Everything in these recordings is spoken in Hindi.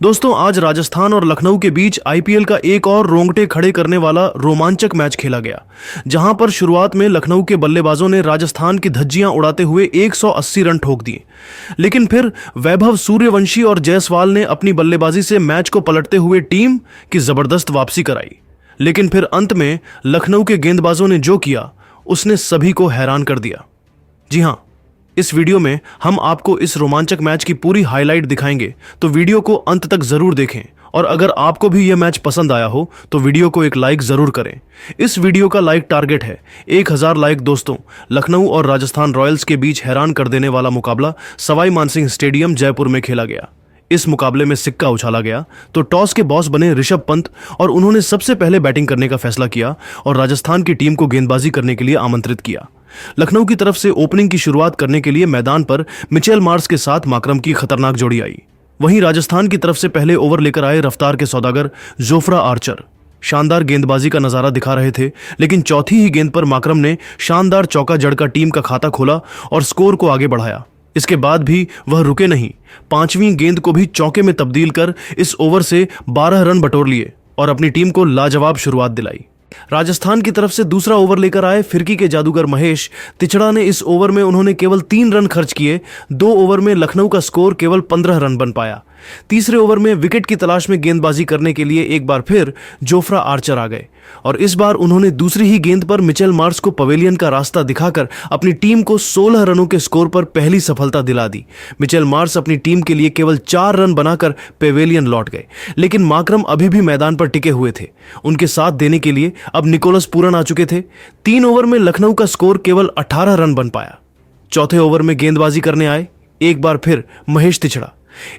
दोस्तों, आज राजस्थान और लखनऊ के बीच आईपीएल का एक और रोंगटे खड़े करने वाला रोमांचक मैच खेला गया, जहां पर शुरुआत में लखनऊ के बल्लेबाजों ने राजस्थान की धज्जियां उड़ाते हुए 180 रन ठोक दिए। लेकिन फिर वैभव सूर्यवंशी और जायसवाल ने अपनी बल्लेबाजी से मैच को पलटते हुए टीम की जबरदस्त वापसी कराई। लेकिन फिर अंत में लखनऊ के गेंदबाजों ने जो किया उसने सभी को हैरान कर दिया। जी हां, इस वीडियो में हम आपको इस रोमांचक मैच की पूरी हाईलाइट दिखाएंगे, तो वीडियो को अंत तक जरूर देखें। और अगर आपको भी यह मैच पसंद आया हो तो वीडियो को एक लाइक जरूर करें। इस वीडियो का लाइक टारगेट है 1000 लाइक। दोस्तों, लखनऊ और राजस्थान रॉयल्स के बीच हैरान कर देने वाला मुकाबला सवाई मानसिंह स्टेडियम जयपुर में खेला गया। इस मुकाबले में सिक्का उछाला गया तो टॉस के बॉस बने ऋषभ पंत और उन्होंने सबसे पहले बैटिंग करने का फैसला किया और राजस्थान की टीम को गेंदबाजी करने के लिए आमंत्रित किया। लखनऊ की तरफ से ओपनिंग की शुरुआत करने के लिए मैदान पर मिचेल मार्श के साथ माकरम की खतरनाक जोड़ी आई। वहीं राजस्थान की तरफ से पहले ओवर लेकर आए रफ्तार के सौदागर जोफ्रा आर्चर शानदार गेंदबाजी का नजारा दिखा रहे थे, लेकिन चौथी ही गेंद पर माकरम ने शानदार चौका जड़कर टीम का खाता खोला और स्कोर को आगे बढ़ाया। इसके बाद भी वह रुके नहीं, पांचवीं गेंद को भी चौके में तब्दील कर इस ओवर से 12 रन बटोर लिए और अपनी टीम को लाजवाब शुरुआत दिलाई। राजस्थान की तरफ से दूसरा ओवर लेकर आए फिरकी के जादूगर महेश तिछड़ा ने इस ओवर में उन्होंने केवल 3 रन खर्च किए। 2 ओवर में लखनऊ का स्कोर केवल 15 रन बन पाया। तीसरे ओवर में विकेट की तलाश में गेंदबाजी करने के लिए एक बार फिर जोफ्रा आर्चर आ गए और इस बार उन्होंने दूसरी ही गेंद पर मिचेल मार्श को पवेलियन का रास्ता दिखाकर अपनी टीम को 16 रनों के स्कोर पर पहली सफलता दिला दी। मिचेल मार्श अपनी टीम के लिए केवल 4 रन बनाकर पवेलियन लौट गए, लेकिन माकरम अभी भी मैदान पर टिके हुए थे। उनके साथ देने के लिए अब निकोलस पूरन आ चुके थे। 3 ओवर में लखनऊ का स्कोर केवल 18 रन बन पाया। चौथे ओवर में गेंदबाजी करने आए एक बार फिर महेश तिछड़ा।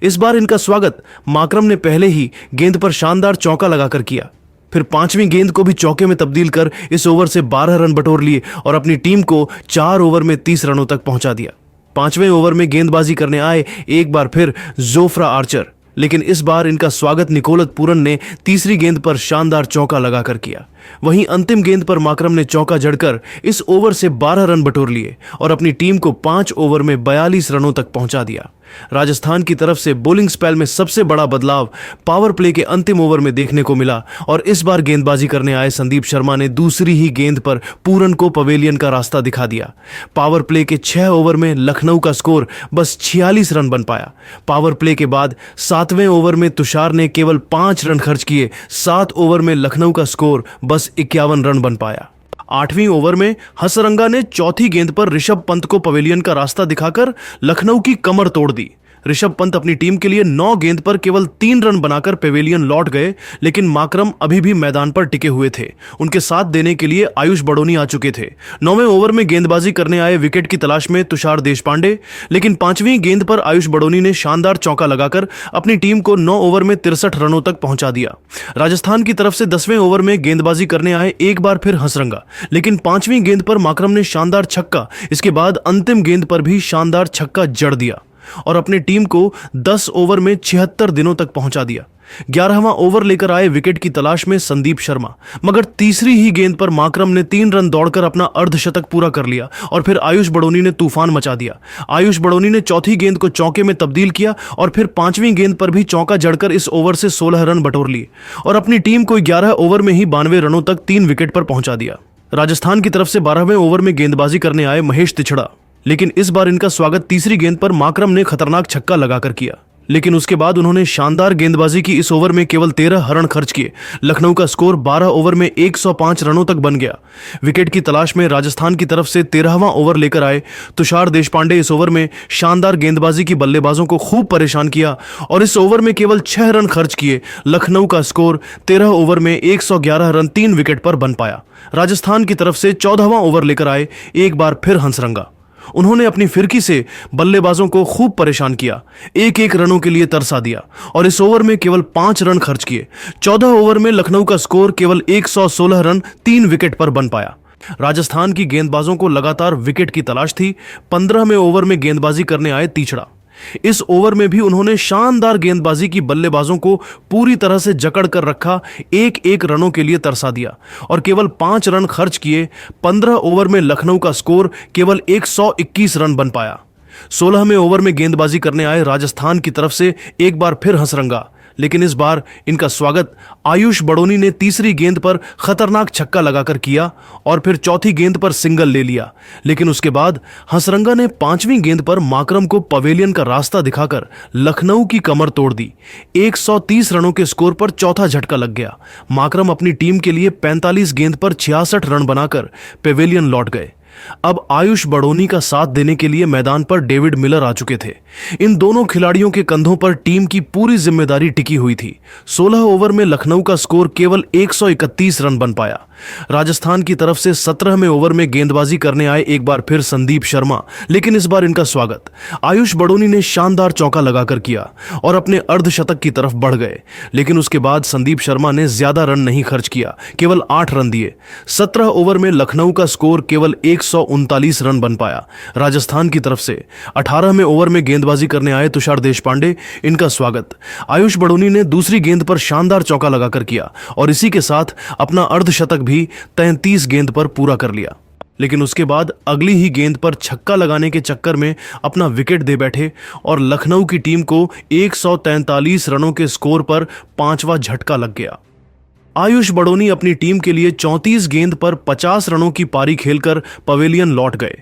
इस बार इनका स्वागत माकरम ने पहले ही गेंद पर शानदार चौका लगाकर किया। फिर पांचवीं गेंद को भी चौके में तब्दील कर इस ओवर से 12 रन बटोर लिए और अपनी टीम को 4 ओवर में 30 रनों तक पहुंचा दिया। पांचवें ओवर में गेंदबाजी करने आए एक बार फिर जोफ्रा आर्चर, लेकिन इस बार इनका स्वागत निकोलस पूरन ने तीसरी गेंद पर शानदार चौका लगाकर किया। वहीं अंतिम गेंद पर माकरम ने चौका जड़कर इस ओवर से 12 रन बटोर लिए और अपनी टीम को 5 ओवर में 42 रनों तक पहुंचा दिया। राजस्थान की तरफ से बॉलिंग स्पेल में सबसे बड़ा बदलाव पावर प्ले के अंतिम ओवर में देखने को मिला और इस बार गेंदबाजी करने आए संदीप शर्मा ने दूसरी ही गेंद पर पूरन को पवेलियन का रास्ता दिखा दिया। पावर प्ले के 6 ओवर में लखनऊ का स्कोर बस 46 रन बन पाया। पावर प्ले के बाद 7वें ओवर में तुषार ने केवल 5 रन खर्च किए। 7 ओवर में लखनऊ का स्कोर बस 51 रन बन पाया। 8वीं ओवर में हसरंगा ने चौथी गेंद पर ऋषभ पंत को पवेलियन का रास्ता दिखाकर लखनऊ की कमर तोड़ दी। ऋषभ पंत अपनी टीम के लिए 9 गेंद पर केवल 3 रन बनाकर पवेलियन लौट गए, लेकिन माकरम अभी भी मैदान पर टिके हुए थे। उनके साथ देने के लिए आयुष बड़ोनी आ चुके थे। 9वें ओवर में गेंदबाजी करने आए विकेट की तलाश में तुषार देशपांडे, लेकिन 5वीं गेंद पर आयुष बड़ोनी ने शानदार चौका लगाकर अपनी टीम को 9 ओवर में 63 रनों तक पहुंचा दिया। राजस्थान की तरफ से 10वें ओवर में गेंदबाजी करने आए एक बार फिर हसरंगा, लेकिन 5वीं गेंद पर माकरम ने शानदार छक्का, इसके बाद अंतिम गेंद पर भी शानदार छक्का जड़ दिया और अपनी टीम को 10 ओवर में 76 दिनों तक पहुंचा दिया। 11वां ओवर लेकर आए विकेट की तलाश में संदीप शर्मा, मगर तीसरी ही गेंद पर माकरम ने 3 रन दौड़कर अपना अर्धशतक पूरा कर लिया और फिर आयुष बड़ोनी ने तूफान मचा दिया। आयुष बड़ोनी ने चौथी गेंद को चौके में तब्दील किया और फिर 5वीं गेंद पर भी चौका जड़कर इस ओवर से 16 रन बटोर लिए और अपनी टीम को 11 ओवर में ही 92 रनों तक 3 विकेट पर पहुंचा दिया। राजस्थान की तरफ से 12वें ओवर में गेंदबाजी करने आए महेश तिछड़ा, लेकिन इस बार इनका स्वागत तीसरी गेंद पर माकरम ने खतरनाक छक्का लगाकर किया, लेकिन उसके बाद उन्होंने शानदार गेंदबाजी की। इस ओवर में केवल 13 रन खर्च किए। लखनऊ का स्कोर 12 ओवर में 105 रनों तक बन गया। विकेट की तलाश में राजस्थान की तरफ से 13वां ओवर लेकर आए तुषार देशपांडे। इस ओवर में शानदार गेंदबाजी की बल्लेबाजों को खूब परेशान किया और इस ओवर में केवल 6 रन खर्च किए। लखनऊ का स्कोर 13 ओवर में 111 रन 3 विकेट पर बन पाया। राजस्थान की तरफ से 14वां ओवर लेकर आए एक बार फिर हंसरंगा। उन्होंने अपनी फिरकी से बल्लेबाजों को खूब परेशान किया, एक रनों के लिए तरसा दिया और इस ओवर में केवल 5 रन खर्च किए। 14 ओवर में लखनऊ का स्कोर केवल 116 रन 3 विकेट पर बन पाया। राजस्थान की गेंदबाजों को लगातार विकेट की तलाश थी। 15वें ओवर में गेंदबाजी करने आए तिछड़ा। इस ओवर में भी उन्होंने शानदार गेंदबाजी की बल्लेबाजों को पूरी तरह से जकड़ कर रखा, एक रनों के लिए तरसा दिया और केवल 5 रन खर्च किए। 15 ओवर में लखनऊ का स्कोर केवल 121 रन बन पाया। 16वें ओवर में गेंदबाजी करने आए राजस्थान की तरफ से एक बार फिर हंसरंगा, लेकिन इस बार इनका स्वागत आयुष बड़ोनी ने तीसरी गेंद पर खतरनाक छक्का लगाकर किया और फिर चौथी गेंद पर सिंगल ले लिया। लेकिन उसके बाद हंसरंगा ने पांचवीं गेंद पर माकरम को पवेलियन का रास्ता दिखाकर लखनऊ की कमर तोड़ दी। 130 रनों के स्कोर पर चौथा झटका लग गया। माकरम अपनी टीम के लिए 45 गेंद पर 66 रन बनाकर पवेलियन लौट गए। अब आयुष बड़ोनी का साथ देने के लिए मैदान पर डेविड मिलर आ चुके थे। इन दोनों खिलाड़ियों के कंधों पर टीम की पूरी जिम्मेदारी टिकी हुई थी। 16 ओवर में लखनऊ का स्कोर केवल 131 रन बन पाया। राजस्थान की तरफ से 17वें ओवर में गेंदबाजी करने आए एक बार फिर संदीप शर्मा, लेकिन इस बार इनका स्वागत आयुष बड़ोनी ने शानदार चौका लगाकर किया और अपने अर्धशतक की तरफ बढ़ गए। लेकिन उसके बाद संदीप शर्मा ने ज्यादा रन नहीं खर्च किया, केवल 8 रन दिए। 17 ओवर में लखनऊ का स्कोर केवल 139 रन बन पाया। राजस्थान की तरफ से 18वें ओवर में गेंदबाजी करने आए तुषार देशपांडे, इनका स्वागत आयुष बड़ोनी ने दूसरी गेंद पर शानदार चौका लगाकर किया और इसी के साथ अपना अर्धशतक भी 33 गेंद पर पूरा कर लिया। लेकिन उसके बाद अगली ही गेंद पर छक्का लगाने के चक्कर में अपना विकेट दे बैठे और लखनऊ की टीम को 143 रनों के स्कोर पर पांचवा झटका लग गया। आयुष बड़ोनी अपनी टीम के लिए 34 गेंद पर 50 रनों की पारी खेलकर पवेलियन लौट गए।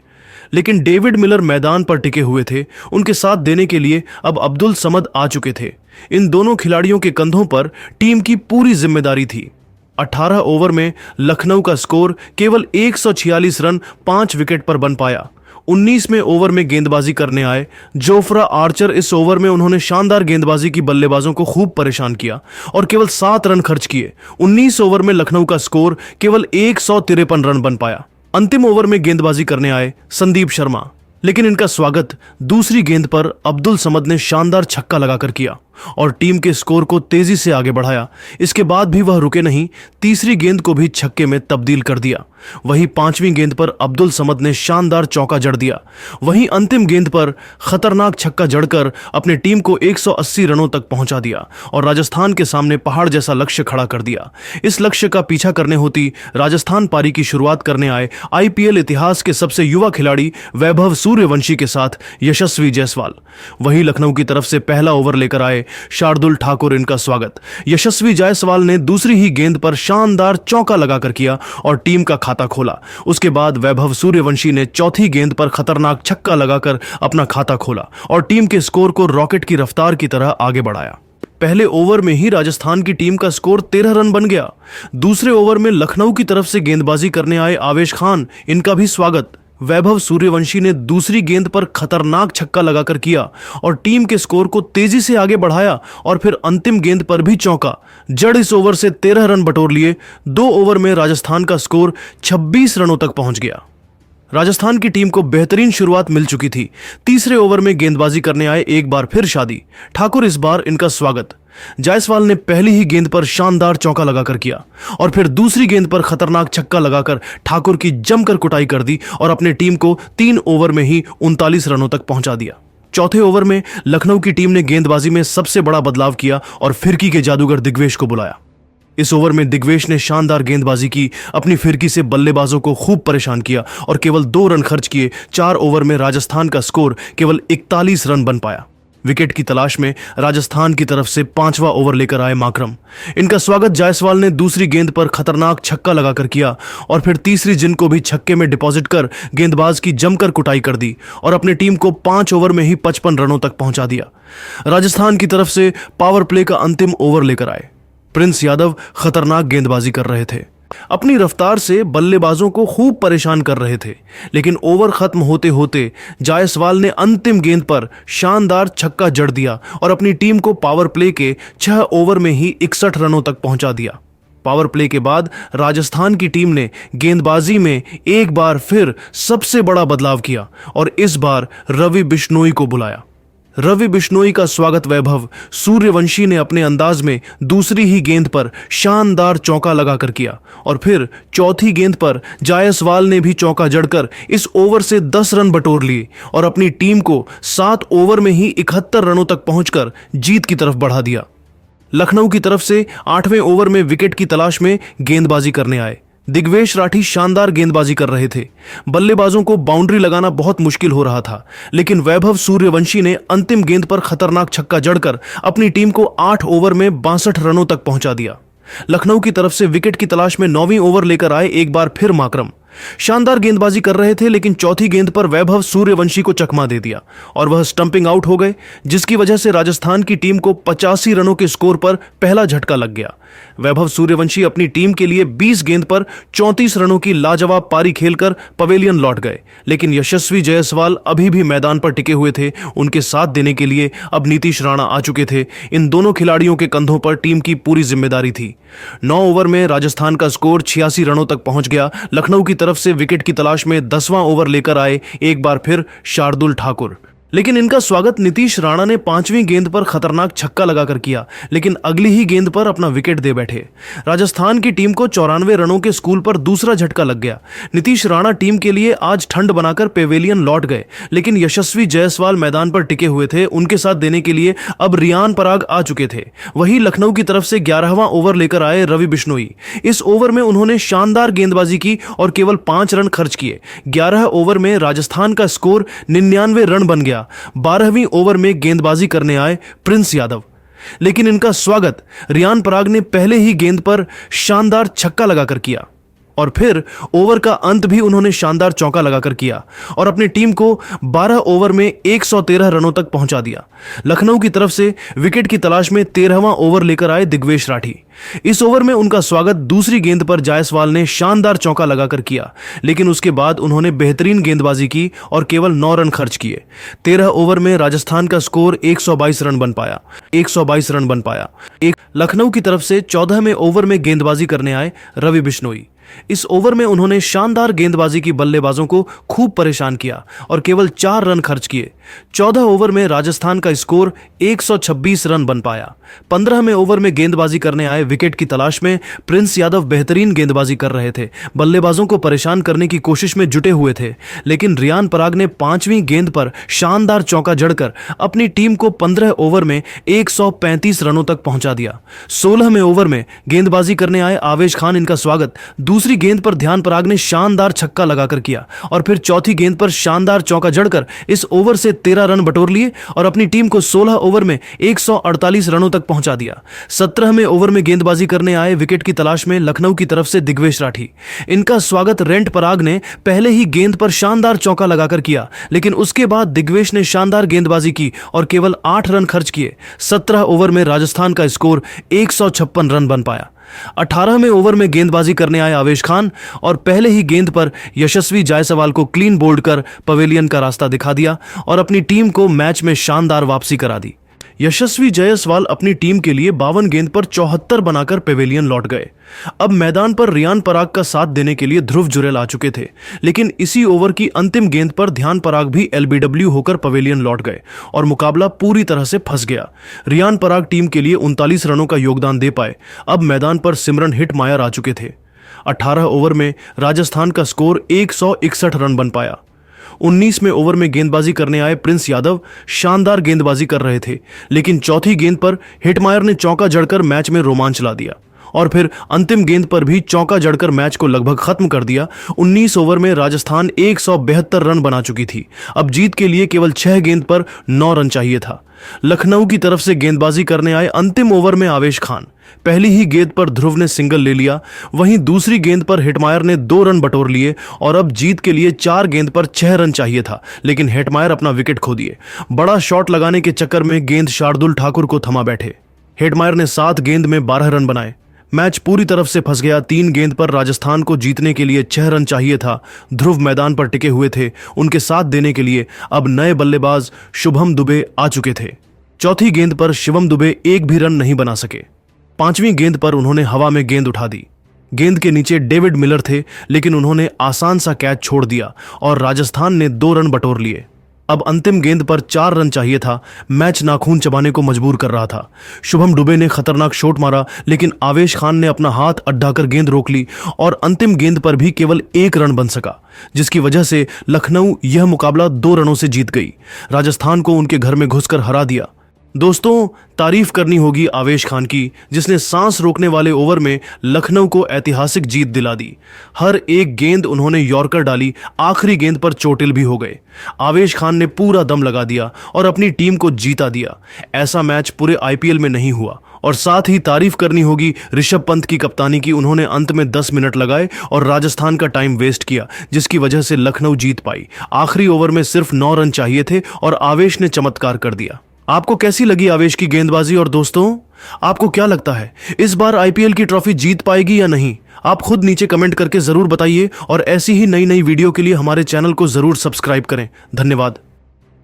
लेकिन डेविड मिलर मैदान पर टिके हुए थे। उनके साथ देने के लिए अब अब्दुल समद आ चुके थे। इन दोनों खिलाड़ियों के कंधों पर टीम की पूरी जिम्मेदारी थी। 18 ओवर में लखनऊ का स्कोर केवल 146 रन 5 विकेट पर बन पाया। 19वें ओवर में गेंदबाजी करने आए जोफ्रा आर्चर। इस ओवर में उन्होंने शानदार गेंदबाजी की बल्लेबाजों को खूब परेशान किया और केवल 7 रन खर्च किए। 19 ओवर में लखनऊ का स्कोर केवल 153 रन बन पाया। अंतिम ओवर में गेंदबाजी करने आए संदीप शर्मा, लेकिन इनका स्वागत दूसरी गेंद पर अब्दुल समद ने शानदार छक्का लगाकर किया और टीम के स्कोर को तेजी से आगे बढ़ाया। इसके बाद भी वह रुके नहीं, तीसरी गेंद को भी छक्के में तब्दील कर दिया। वहीं 5वीं गेंद पर अब्दुल समद ने शानदार चौका जड़ दिया। वहीं अंतिम गेंद पर खतरनाक छक्का जड़कर अपने टीम को 180 रनों तक पहुंचा दिया और राजस्थान के सामने पहाड़ जैसा लक्ष्य खड़ा कर दिया। इस लक्ष्य का पीछा करने होती राजस्थान पारी की शुरुआत करने आए आईपीएल इतिहास के सबसे युवा खिलाड़ी वैभव सूर्यवंशी के साथ यशस्वी जायसवाल। वहीं लखनऊ की तरफ से पहला ओवर लेकर आए शार्दुल ठाकुर, इनका स्वागत यशस्वी जायसवाल ने दूसरी ही गेंद पर शानदार चौका लगाकर किया और टीम का खाता खोला। उसके बाद वैभव सूर्यवंशी ने चौथी गेंद पर खतरनाक छक्का लगाकर अपना खाता खोला और टीम के स्कोर को रॉकेट की रफ्तार की तरह आगे बढ़ाया। पहले ओवर में ही राजस्थान की टीम का स्कोर 13 रन बन गया। दूसरे ओवर में लखनऊ की तरफ से गेंदबाजी करने आए आवेश खान, इनका भी स्वागत वैभव सूर्यवंशी ने दूसरी गेंद पर खतरनाक छक्का लगाकर किया और टीम के स्कोर को तेजी से आगे बढ़ाया और फिर अंतिम गेंद पर भी चौका जड़ इस ओवर से 13 रन बटोर लिए। 2 ओवर में राजस्थान का स्कोर 26 रनों तक पहुंच गया। राजस्थान की टीम को बेहतरीन शुरुआत मिल चुकी थी। तीसरे ओवर में गेंदबाजी करने आए एक बार फिर शादी ठाकुर, इस बार इनका स्वागत जायसवाल ने पहली ही गेंद पर शानदार चौका लगाकर किया और फिर दूसरी गेंद पर खतरनाक छक्का लगाकर ठाकुर की जमकर कुटाई कर दी और अपने टीम को 3 ओवर में ही 39 रनों तक पहुंचा दिया। चौथे ओवर में लखनऊ की टीम ने गेंदबाजी में सबसे बड़ा बदलाव किया और फिरकी के जादूगर दिग्वेश को बुलाया। इस ओवर में दिग्वेश ने शानदार गेंदबाजी की, अपनी फिरकी से बल्लेबाजों को खूब परेशान किया और केवल 2 रन खर्च किए। 4 ओवर में राजस्थान का स्कोर केवल 41 रन बन पाया। विकेट की तलाश में राजस्थान की तरफ से 5वां ओवर लेकर आए माकरम, इनका स्वागत जायसवाल ने दूसरी गेंद पर खतरनाक छक्का लगाकर किया और फिर तीसरी जिन को भी छक्के में डिपॉजिट कर गेंदबाज की जमकर कुटाई कर दी और अपनी टीम को 5 ओवर में ही 55 रनों तक पहुंचा दिया। राजस्थान की तरफ से पावर प्ले का अंतिम ओवर लेकर आए प्रिंस यादव, खतरनाक गेंदबाजी कर रहे थे, अपनी रफ्तार से बल्लेबाजों को खूब परेशान कर रहे थे। लेकिन ओवर खत्म होते होते जायसवाल ने अंतिम गेंद पर शानदार छक्का जड़ दिया और अपनी टीम को पावर प्ले के 6 ओवर में ही 61 रनों तक पहुंचा दिया। पावर प्ले के बाद राजस्थान की टीम ने गेंदबाजी में एक बार फिर सबसे बड़ा बदलाव किया और इस बार रवि बिश्नोई को बुलाया। रवि बिश्नोई का स्वागत वैभव सूर्यवंशी ने अपने अंदाज में दूसरी ही गेंद पर शानदार चौका लगाकर किया और फिर चौथी गेंद पर जायसवाल ने भी चौका जड़कर इस ओवर से 10 रन बटोर लिए और अपनी टीम को 7 ओवर में ही 71 रनों तक पहुंचकर जीत की तरफ बढ़ा दिया। लखनऊ की तरफ से 8वें ओवर में विकेट की तलाश में गेंदबाजी करने आए दिग्वेश राठी शानदार गेंदबाजी कर रहे थे। बल्लेबाजों को बाउंड्री लगाना बहुत मुश्किल हो रहा था, लेकिन वैभव सूर्यवंशी ने अंतिम गेंद पर खतरनाक छक्का जड़कर अपनी टीम को 8 ओवर में 62 रनों तक पहुंचा दिया। लखनऊ की तरफ से विकेट की तलाश में 9वीं ओवर लेकर आए एक बार फिर माकरम। शानदार गेंदबाजी कर रहे थे, लेकिन चौथी गेंद पर वैभव सूर्यवंशी को चकमा दे दिया और वह स्टंपिंग आउट हो गए, जिसकी वजह से राजस्थान की टीम को 85 रनों के स्कोर पर पहला झटका लग गया। वैभव सूर्यवंशी अपनी टीम के लिए 20 गेंद पर 34 रनों की लाजवाब पारी खेलकर पवेलियन लौट गए, लेकिन यशस्वी जायसवाल अभी भी मैदान पर टिके हुए थे। उनके साथ देने के लिए अब नीतीश राणा आ चुके थे। इन दोनों खिलाड़ियों के कंधों पर टीम की पूरी जिम्मेदारी थी। 9 ओवर में राजस्थान का स्कोर 86 रनों तक पहुंच गया। लखनऊ की तरफ से विकेट की तलाश में 10वां ओवर लेकर आए एक बार फिर शार्दुल ठाकुर, लेकिन इनका स्वागत नीतीश राणा ने 5वीं गेंद पर खतरनाक छक्का लगाकर किया, लेकिन अगली ही गेंद पर अपना विकेट दे बैठे। राजस्थान की टीम को 94 रनों के स्कूल पर दूसरा झटका लग गया। नीतीश राणा टीम के लिए आज ठंड बनाकर पेवेलियन लौट गए, लेकिन यशस्वी जायसवाल मैदान पर टिके हुए थे। उनके साथ देने के लिए अब रियान पराग आ चुके थे। वहीं लखनऊ की तरफ से 11वां ओवर लेकर आए रवि बिश्नोई। इस ओवर में उन्होंने शानदार गेंदबाजी की और केवल 5 रन खर्च किए। 11 ओवर में राजस्थान का स्कोर 99 रन बन गया। 12वीं ओवर में गेंदबाजी करने आए प्रिंस यादव, लेकिन इनका स्वागत रियान पराग ने पहले ही गेंद पर शानदार छक्का लगाकर किया और फिर ओवर का अंत भी उन्होंने शानदार चौका लगाकर किया और अपनी टीम को 12 ओवर में 113 रनों तक पहुंचा दिया। लखनऊ की तरफ से विकेट की तलाश में 13वां ओवर लेकर आए दिग्वेश राठी। इस ओवर में उनका स्वागत दूसरी गेंद पर जायसवाल ने शानदार चौका लगाकर किया, लेकिन उसके बाद उन्होंने बेहतरीन गेंदबाजी की और केवल 9 रन खर्च किए। 13 ओवर में राजस्थान का स्कोर 122 रन बन पाया। लखनऊ की तरफ से 14वें ओवर में गेंदबाजी करने आए रवि बिश्नोई। इस ओवर में उन्होंने शानदार गेंदबाजी की बल्लेबाजों को खूब परेशान किया और केवल 4 रन खर्च किए। 14 ओवर में राजस्थान का स्कोर 126 रन बन पाया। 15वें ओवर में गेंदबाजी करने आए विकेट की तलाश में प्रिंस यादव बेहतरीन गेंदबाजी कर रहे थे, बल्लेबाजों को परेशान करने की कोशिश में जुटे हुए थे, लेकिन रियान पराग ने 5वीं गेंद पर शानदार चौका जड़कर अपनी टीम को 15 ओवर में 135 रनों तक पहुंचा दिया। 16वें ओवर में गेंदबाजी करने आए आवेश खान। इनका स्वागत दूसरी गेंद पर ध्यान पराग ने शानदार छक्का लगाकर किया और फिर चौथी गेंद पर शानदार चौका जड़कर इस ओवर से 13 रन बटोर लिए और अपनी टीम को 16 ओवर में 148 रनों तक पहुंचा दिया। 17वें ओवर में गेंदबाजी करने आए विकेट की तलाश में लखनऊ की तरफ से दिग्वेश राठी। इनका स्वागत रेंट पराग ने पहले ही गेंद पर शानदार चौका लगाकर किया, लेकिन उसके बाद दिग्वेश ने शानदार गेंदबाजी की और केवल 8 रन खर्च किए। 17 ओवर में राजस्थान का स्कोर 156 रन बन पाया। 18वें ओवर में गेंदबाजी करने आए आवेश खान और पहले ही गेंद पर यशस्वी जायसवाल को क्लीन बोल्ड कर पवेलियन का रास्ता दिखा दिया और अपनी टीम को मैच में शानदार वापसी करा दी। यशस्वी जायसवाल अपनी टीम के लिए 52 गेंद पर 74 बनाकर पवेलियन लौट गए। अब मैदान पर रियान पराग का साथ देने के लिए ध्रुव जुरैल आ चुके थे, लेकिन इसी ओवर की अंतिम गेंद पर ध्यान पराग भी LBW होकर पवेलियन लौट गए और मुकाबला पूरी तरह से फंस गया। रियान पराग टीम के लिए 39 रनों का योगदान दे पाए। अब मैदान पर सिमरन हिटमायर आ चुके थे। 18 ओवर में राजस्थान का स्कोर 161 रन बन पाया। 19वें ओवर में गेंदबाजी करने आए प्रिंस यादव शानदार गेंदबाजी कर रहे थे, लेकिन चौथी गेंद पर हिटमायर ने चौका जड़कर मैच में रोमांच ला दिया और फिर अंतिम गेंद पर भी चौका जड़कर मैच को लगभग खत्म कर दिया। 19 ओवर में राजस्थान 172 रन बना चुकी थी। अब जीत के लिए केवल 6 गेंद पर 9 रन चाहिए था। लखनऊ की तरफ से गेंदबाजी करने आए अंतिम ओवर में आवेश खान। पहली ही गेंद पर ध्रुव ने सिंगल ले लिया, वहीं दूसरी गेंद पर हिटमायर ने 2 रन बटोर लिए और अब जीत के लिए 4 गेंद पर 6 रन चाहिए था, लेकिन हिटमायर अपना विकेट खो दिए। बड़ा शॉट लगाने के चक्कर में गेंद शार्दुल ठाकुर को थमा बैठे। हिटमायर ने 7 गेंद में 12 रन बनाए। मैच पूरी तरफ से फंस गया। 3 गेंद पर राजस्थान को जीतने के लिए 6 रन चाहिए था। ध्रुव मैदान पर टिके हुए थे। उनके साथ देने के लिए अब नए बल्लेबाज शुभम दुबे आ चुके थे। चौथी गेंद पर शिवम दुबे एक भी रन नहीं बना सके। 5वीं गेंद पर उन्होंने हवा में गेंद उठा दी। गेंद के नीचे डेविड मिलर थे, लेकिन उन्होंने आसान सा कैच छोड़ दिया और राजस्थान ने 2 रन बटोर लिए। अब अंतिम गेंद पर 4 रन चाहिए था। मैच नाखून चबाने को मजबूर कर रहा था। शुभम दुबे ने खतरनाक शॉट मारा, लेकिन आवेश खान ने अपना हाथ अड्डाकर गेंद रोक ली और अंतिम गेंद पर भी केवल 1 रन बन सका, जिसकी वजह से लखनऊ यह मुकाबला 2 रनों से जीत गई। राजस्थान को उनके घर में घुसकर हरा दिया। दोस्तों, तारीफ करनी होगी आवेश खान की, जिसने सांस रोकने वाले ओवर में लखनऊ को ऐतिहासिक जीत दिला दी। हर एक गेंद उन्होंने यॉर्कर डाली, आखिरी गेंद पर चोटिल भी हो गए। आवेश खान ने पूरा दम लगा दिया और अपनी टीम को जीता दिया। ऐसा मैच पूरे आईपीएल में नहीं हुआ। और साथ ही तारीफ करनी होगी ऋषभ पंत की कप्तानी की। उन्होंने अंत में 10 मिनट लगाए और राजस्थान का टाइम वेस्ट किया, जिसकी वजह से लखनऊ जीत पाई। आखिरी ओवर में सिर्फ 9 रन चाहिए थे और आवेश ने चमत्कार कर दिया। आपको कैसी लगी आवेश की गेंदबाजी? और दोस्तों, आपको क्या लगता है, इस बार आईपीएल की ट्रॉफी जीत पाएगी या नहीं? आप खुद नीचे कमेंट करके जरूर बताइए और ऐसी ही नई नई वीडियो के लिए हमारे चैनल को जरूर सब्सक्राइब करें। धन्यवाद।